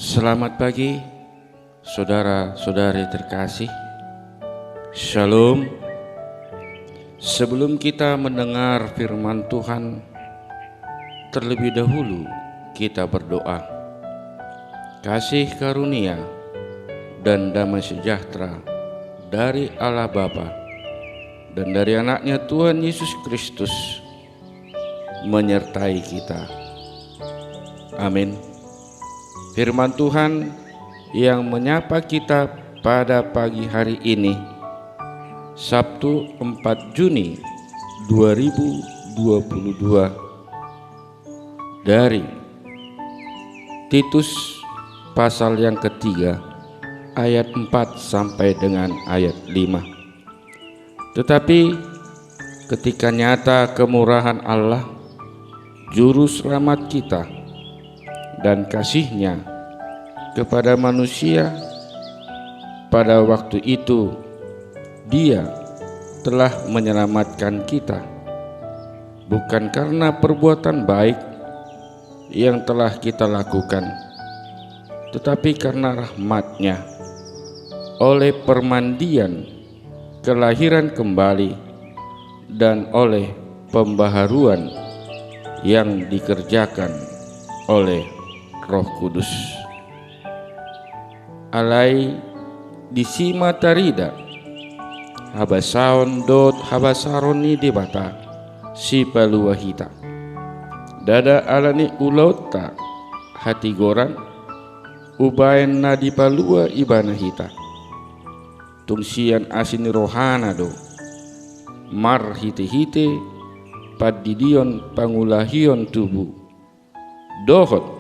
Selamat pagi, saudara-saudari terkasih. Shalom. Sebelum kita mendengar firman Tuhan, terlebih dahulu kita berdoa. Kasih karunia dan damai sejahtera dari Allah Bapa dan dari anaknya Tuhan Yesus Kristus menyertai kita. Amin. Firman Tuhan yang menyapa kita pada pagi hari ini, Sabtu 4 Juni 2022, dari Titus pasal yang ketiga ayat 4 sampai dengan ayat 5. Tetapi ketika nyata kemurahan Allah, Juru Selamat kita, dan kasih-Nya kepada manusia, pada waktu itu Dia telah menyelamatkan kita, bukan karena perbuatan baik yang telah kita lakukan, tetapi karena rahmat-Nya, oleh permandian kelahiran kembali dan oleh pembaharuan yang dikerjakan oleh Roh Kudus. Alai disima tarida habasaon dot habasaroni debata si paluahita dada alani ulauta hati goran ubaen nadi palua ibanahita tungsian asini rohana do mar hite-hite padidion pangulahion tubuh dohot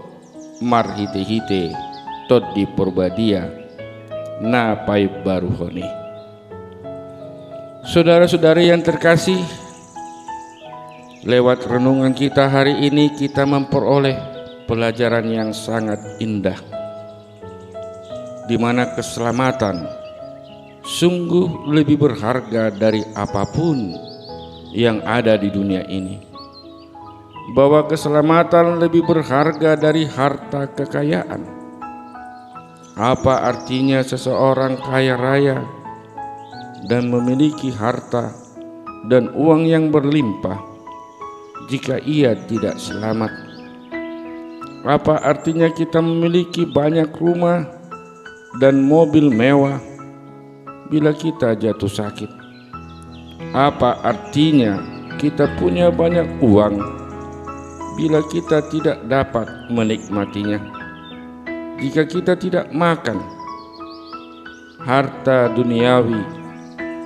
mar hite-hite tot di porbadia na pai baruhoni. Saudara-saudari yang terkasih, lewat renungan kita hari ini kita memperoleh pelajaran yang sangat indah, di mana keselamatan sungguh lebih berharga dari apapun yang ada di dunia ini. Bahwa keselamatan lebih berharga dari harta kekayaan. Apa artinya seseorang kaya raya dan memiliki harta dan uang yang berlimpah jika ia tidak selamat? Apa artinya kita memiliki banyak rumah dan mobil mewah bila kita jatuh sakit? Apa artinya kita punya banyak uang bila kita tidak dapat menikmatinya? Jika kita tidak makan, harta duniawi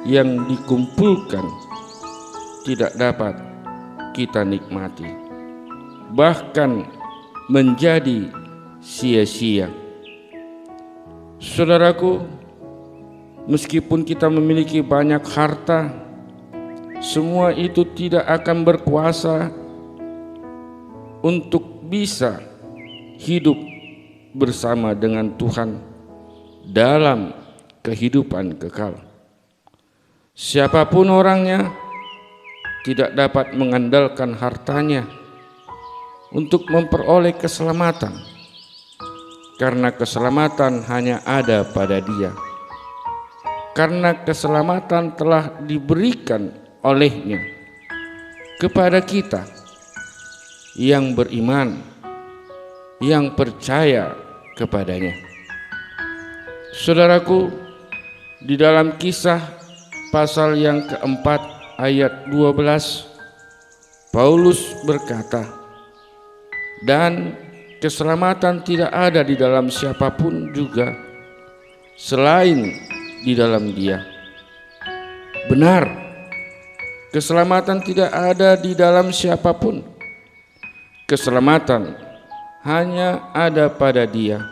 yang dikumpulkan tidak dapat kita nikmati, bahkan menjadi sia-sia. Saudaraku, meskipun kita memiliki banyak harta, semua itu tidak akan berkuasa untuk bisa hidup bersama dengan Tuhan dalam kehidupan kekal. Siapapun orangnya tidak dapat mengandalkan hartanya untuk memperoleh keselamatan, karena keselamatan hanya ada pada Dia, karena keselamatan telah diberikan oleh-Nya kepada kita yang beriman, yang percaya kepadanya. Saudaraku, di dalam Kisah pasal yang keempat ayat 12, Paulus berkata, dan keselamatan tidak ada di dalam siapapun juga selain di dalam Dia. Benar, keselamatan tidak ada di dalam siapapun. Keselamatan hanya ada pada Dia,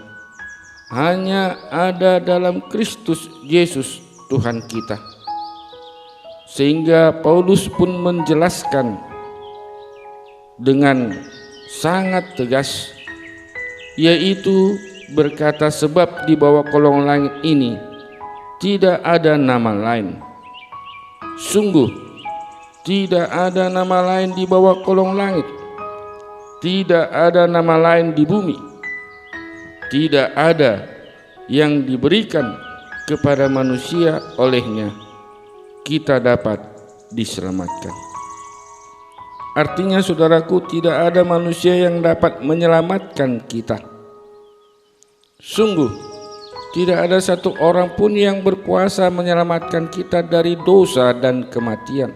hanya ada dalam Kristus Yesus Tuhan kita. Sehingga Paulus pun menjelaskan dengan sangat tegas, yaitu berkata, sebab di bawah kolong langit ini tidak ada nama lain. Sungguh tidak ada nama lain di bawah kolong langit, tidak ada nama lain di bumi tidak ada yang diberikan kepada manusia olehnya kita dapat diselamatkan. Artinya saudaraku, tidak ada manusia yang dapat menyelamatkan kita. Sungguh tidak ada satu orang pun yang berkuasa menyelamatkan kita dari dosa dan kematian.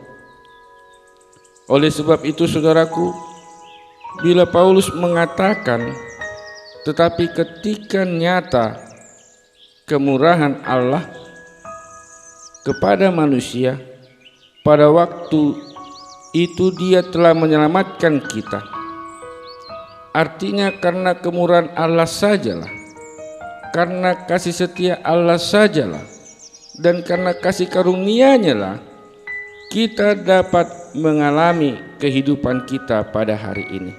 Oleh sebab itu saudaraku, bila Paulus mengatakan, tetapi ketika nyata kemurahan Allah kepada manusia, pada waktu itu Dia telah menyelamatkan kita. Artinya karena kemurahan Allah sajalah, karena kasih setia Allah sajalah, dan karena kasih karunia-Nya lah kita dapat mengalami kehidupan kita pada hari ini.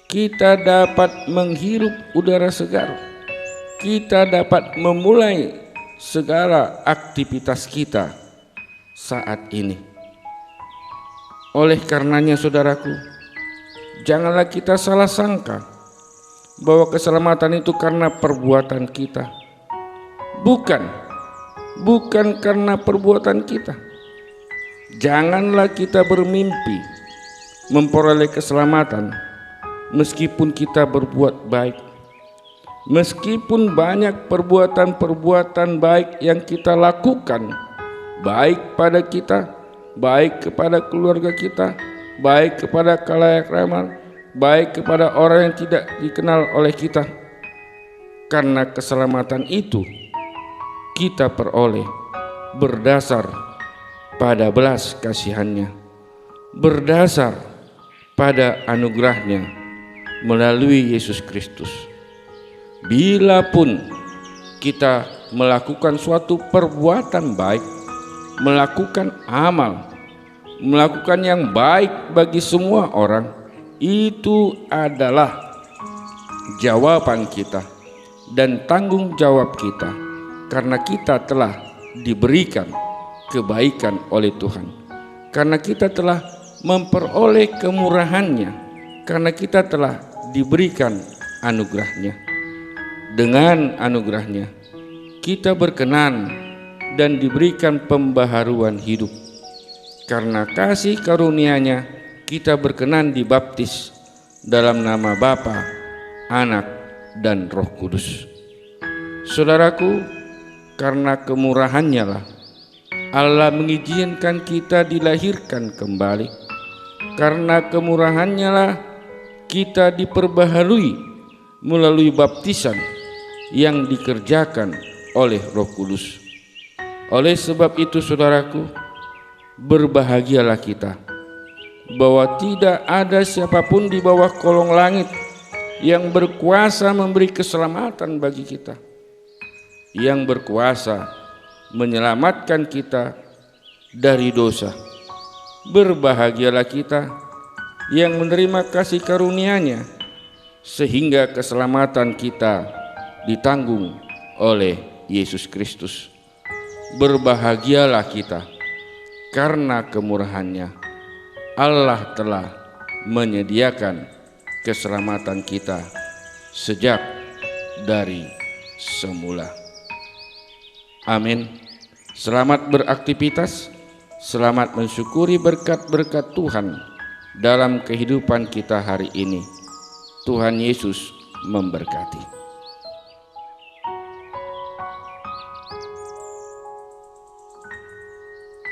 Kita dapat menghirup udara segar. Kita dapat memulai segala aktivitas kita saat ini. Oleh karenanya saudaraku, janganlah kita salah sangka bahwa keselamatan itu karena perbuatan kita. Bukan karena perbuatan kita. Janganlah kita bermimpi memperoleh keselamatan meskipun kita berbuat baik. Meskipun banyak perbuatan-perbuatan baik yang kita lakukan, baik pada kita, baik kepada keluarga kita, baik kepada khalayak ramai, baik kepada orang yang tidak dikenal oleh kita. Karena keselamatan itu kita peroleh berdasar pada belas kasihan-Nya, berdasar pada anugerah-Nya melalui Yesus Kristus. Bila pun kita melakukan suatu perbuatan baik, melakukan amal, melakukan yang baik bagi semua orang, itu adalah jawaban kita dan tanggung jawab kita, karena kita telah diberikan kebaikan oleh Tuhan, karena kita telah memperoleh kemurahan-Nya, karena kita telah diberikan anugerah-Nya. Dengan anugerah-Nya kita berkenan dan diberikan pembaharuan hidup. Karena kasih karunia-Nya kita berkenan dibaptis dalam nama Bapa, Anak, dan Roh Kudus. Saudaraku, karena kemurahan-Nya lah Allah mengizinkan kita dilahirkan kembali. Karena kemurahan-Nya lah kita diperbaharui melalui baptisan yang dikerjakan oleh Roh Kudus. Oleh sebab itu saudaraku, berbahagialah kita bahwa tidak ada siapapun di bawah kolong langit yang berkuasa memberi keselamatan bagi kita, yang berkuasa menyelamatkan kita dari dosa. Berbahagialah kita yang menerima kasih karunia-Nya, sehingga keselamatan kita ditanggung oleh Yesus Kristus. Berbahagialah kita karena kemurahan-Nya Allah telah menyediakan keselamatan kita sejak dari semula. Amin. Selamat beraktivitas, selamat mensyukuri berkat-berkat Tuhan dalam kehidupan kita hari ini. Tuhan Yesus memberkati.